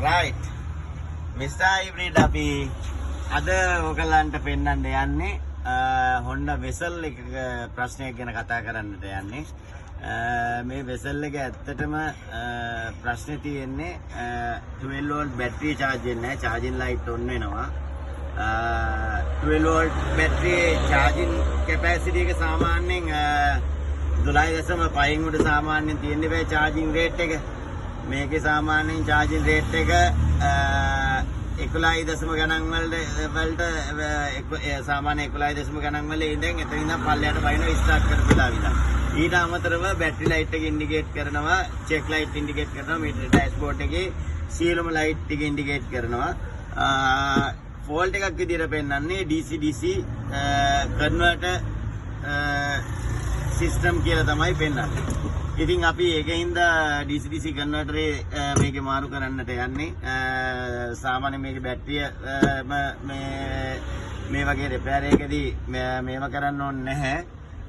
right Mr. Hybrid අපි අද ඔයගලන්ට පෙන්වන්න යන්නේ Honda Vezel එක ප්‍රශ්නයක් ගැන කතා කරන්නට යන්නේ මේ Vezel එක ඇත්තටම ප්‍රශ්නේ තියෙන්නේ 12 volt battery charge වෙන්නේ නැහැ charging light on වෙනවා 12 volt battery charging capacity එක සාමාන්‍යයෙන් 12.5 උඩ සාමාන්‍යයෙන් තියෙන්නේ බෑ charging rate එක මේකේ සාමාන්‍යයෙන් charging rate එක 11 ගණන් වලට සාමාන්‍ය 11 ගණන් වල ඉඳන් එතන ඉඳන් පල්ලයට වයින්ව ස්ටාර්ට් කරලා විතර. ඊට අමතරව බැටරි ලයිට් එක ඉන්ඩිකේට් කරනවා, චෙක් ලයිට් ඉන්ඩිකේට් කරනවා, මීටර ඩෑෂ්බෝඩ් එකේ සියලුම ලයිට් ටික ඉන්ඩිකේට් කරනවා. ෆෝල්ට් එකක් විදිහට පෙන්වන්නේ DC DC කන්වර්ටර් සිස්ටම් කියලා තමයි පෙන්වන්නේ. ඉතින් අපි ඒකින්ද DC DC කන්වර්ටරේ මේකේ මාරු කරන්නට යන්නේ සාමාන්‍ය මේකේ බැටරිය මේ වගේ රිපෙයාර් එකකදී මේව කරන්න ඕනේ නැහැ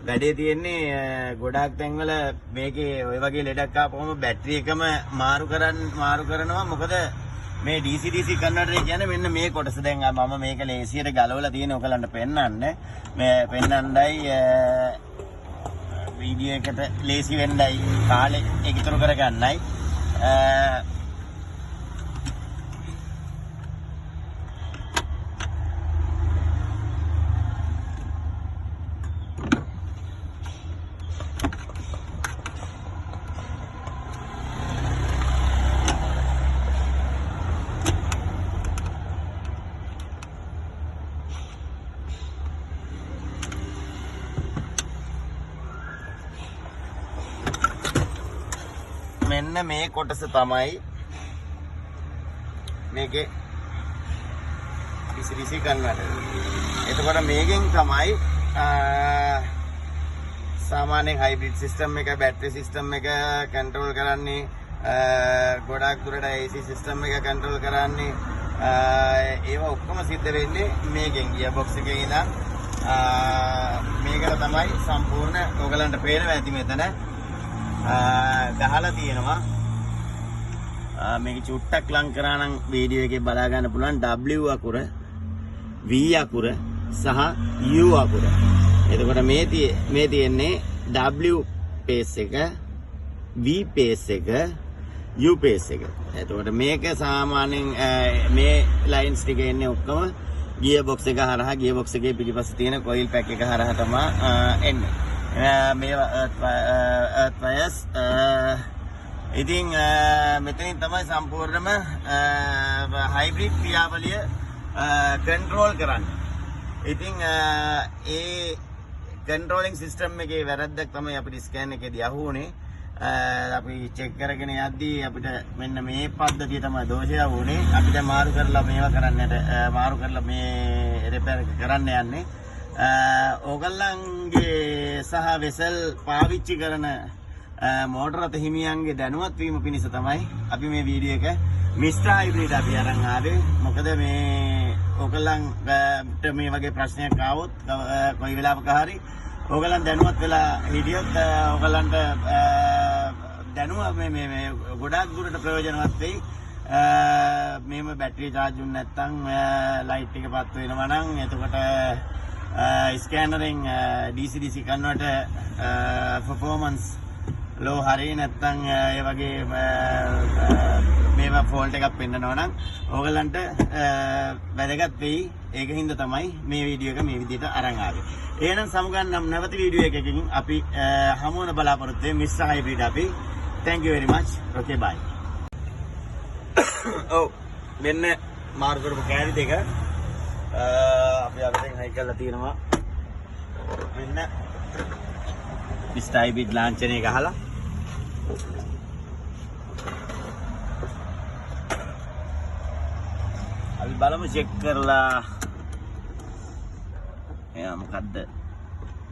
වැඩේ තියෙන්නේ ගොඩාක් තැන්වල මේකේ ඔය වගේ ලෙඩක් ආපුවම බැටරි එකම මාරු කරනවා මොකද මේ DC DC කන්වර්ටරේ කියන්නේ මෙන්න මේ කොටස දැන් මම මේක ලේසියට ගලවලා තියෙන ඔයගලන්ට පෙන්නන්න මේ පෙන්නන්නයි වීඩියෝ එකට ලේසි වෙන්නයි කාලේ එකතුරු කරගන්නයි මෙන්න මේ කොටස තමයි මේකේ DC කන්වර්ටර්. එතකොට මේකෙන් තමයි සාමාන්‍ය හයිබ්‍රිඩ් සිස්ටම් එක, බැටරි සිස්ටම් එක කන්ට්‍රෝල් කරන්නේ, ගොඩාක් දුරට AC සිස්ටම් එක කන්ට්‍රෝල් කරන්නේ. ඒවා ඔක්කොම සිද්ධ වෙන්නේ මේකෙන් ගියර්බොක්ස් එකේ ඉඳන් මේකට තමයි සම්පූර්ණ ඔයගලන්ට පේනවා ඇති මෙතන ගහලා තියෙනවා මේක චුට්ටක් ලං කරා නම් වීඩියෝ එකේ බලා ගන්න පුළුවන් W අකුර V අකුර සහ U අකුර. එතකොට මේ තියෙන්නේ W pace එක V pace එක U pace එක. එතකොට මේක සාමාන්‍යයෙන් මේ ලයින්ස් ටික එන්නේ ඔක්කොම ගියර් බොක්ස් එක හරහා ගියර් බොක්ස් එකේ පිටිපස්සේ තියෙන කොයිල් පැක් එක හරහා තමයි එන්නේ. මේවා earth wires ඉතින් මෙතනින් තමයි සම්පූර්ණම හයිබ්‍රිඩ් ක්‍රියාවලිය කන්ට්‍රෝල් කරන්නේ. ඉතින් ඒ කන්ට්‍රෝලින් සිස්ටම් එකේ වැරද්දක් තමයි අපිට ස්කෑන් එකේදී අහුවුනේ. අපි චෙක් කරගෙන යද්දී අපිට මෙන්න මේ පද්ධතිය තමයි දෝෂය වුනේ. අපිට මාරු කරලා මේවා කරන්නට මාරු කරලා මේ රිපෙයාර් එක කරන්න යන්නේ. ඕගොල්ලන්ගේ සහ වෙසල් පාවිච්චි කරන මෝටර රථ හිමියන්ගේ දැනුවත් වීම පිණිස තමයි අපි මේ වීඩියෝ එක Mr. Hybrid අපි අරන් ආවේ. මොකද මේ ඕගොල්ලන්ට මේ වගේ ප්‍රශ්නයක් ආවොත් කොයි වෙලාවක හරි ඕගොල්ලන් දැනුවත් වෙලා හිටියොත් ඕගොල්ලන්ට දැනුව මේ ගොඩාක් දුරට ප්‍රයෝජනවත් වෙයි. මේම බැටරි charge වුනේ නැත්නම් ලයිට් එක පත් වෙනවා නම් එතකොට ස්කෑනරින් DC DC converter performance low හරි නැත්නම් ඒ වගේ මේවා ෆෝල්ට් එකක් පෙන්නනවා නම් ඕගලන්ට වැදගත් වෙයි. ඒකින්ද තමයි මේ වීඩියෝ එක මේ විදිහට අරන් ආවේ. එහෙනම් සමුගන්නම් නැවත වීඩියෝ එකකින් අපි හමු වෙන බලාපොරොත්තු වෙමු Mr. Hybrid අපි. Thank you very much. Okay bye. මෙන්න මාරු කරපු කෑලි දෙක අපි අරගෙන හයි කරලා තියෙනවා. මෙන්න Mr. Hybrid ලාංඡනය ගහලා අපි බලමු චෙක් කරලා එයා මොකද්ද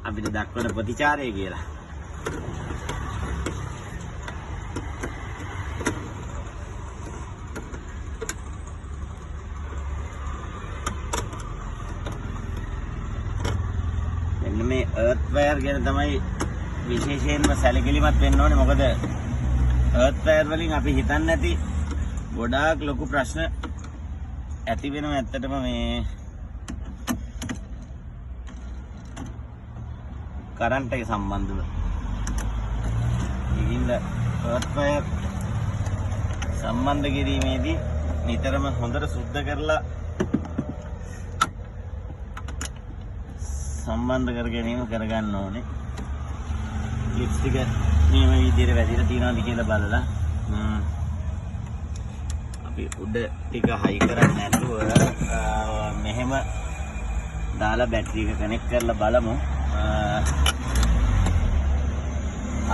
අපිට දක්වන ප්‍රතිචාරය කියලා. මේ earth wire ගැන තමයි විශේෂයෙන්ම සැලකිලිමත් වෙන්න ඕනේ. මොකද earth wire වලින් අපි හිතන්නේ නැති ගොඩාක් ලොකු ප්‍රශ්න ඇති වෙනවා ඇත්තටම මේ කරන්ට් එක සම්බන්ධව. ඉතින් එර්ත් වයර් සම්බන්ධ කිරීමේදී නිතරම හොඳට සුද්ධ කරලා සම්බන්ධ කර ගැනීම කරගන්න ඕනේ. ක්ලිප්ස් ටික නියම විදිහට වැදිලා තියෙනවද කියලා බලලා අපි උඩ ටික හයි කරන්නේ නැතුව මෙහෙම දාලා බැටරි එක කනෙක්ට් කරලා බලමු.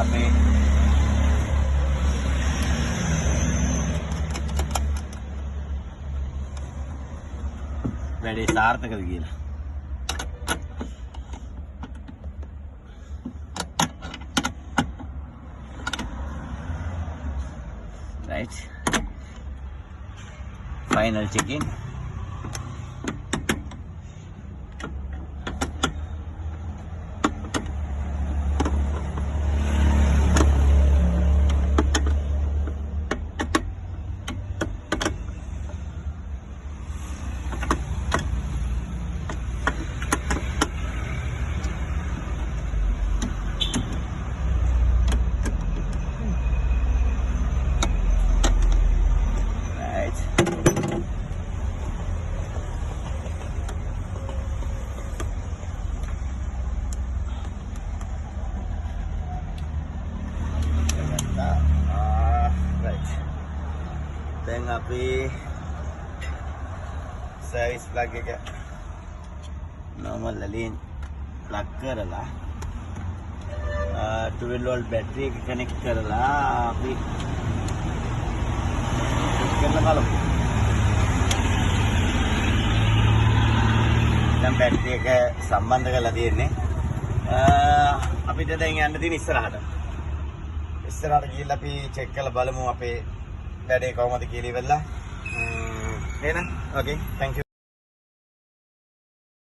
අපේ වැඩේ සාර්ථකද කියලා. Right. Final check-in. දැන් අපි සර්විස් ප්ලග් එක normal ලලින් ප්ලග් කරලා 12 volt බැටරි එක කනෙක්ට් කරලා අපි කරලා බලමු. දැන් බැටරි එක සම්බන්ධ කරලා තියෙන්නේ. අපිට දැන් යන්න තියෙන ඉස්සරහට ගිහිල්ලා අපි චෙක් කරලා බලමු අපේ වැඩේ කොහොමද කියලා ඉවරලා. එහෙනම් ඕකේ, thank you.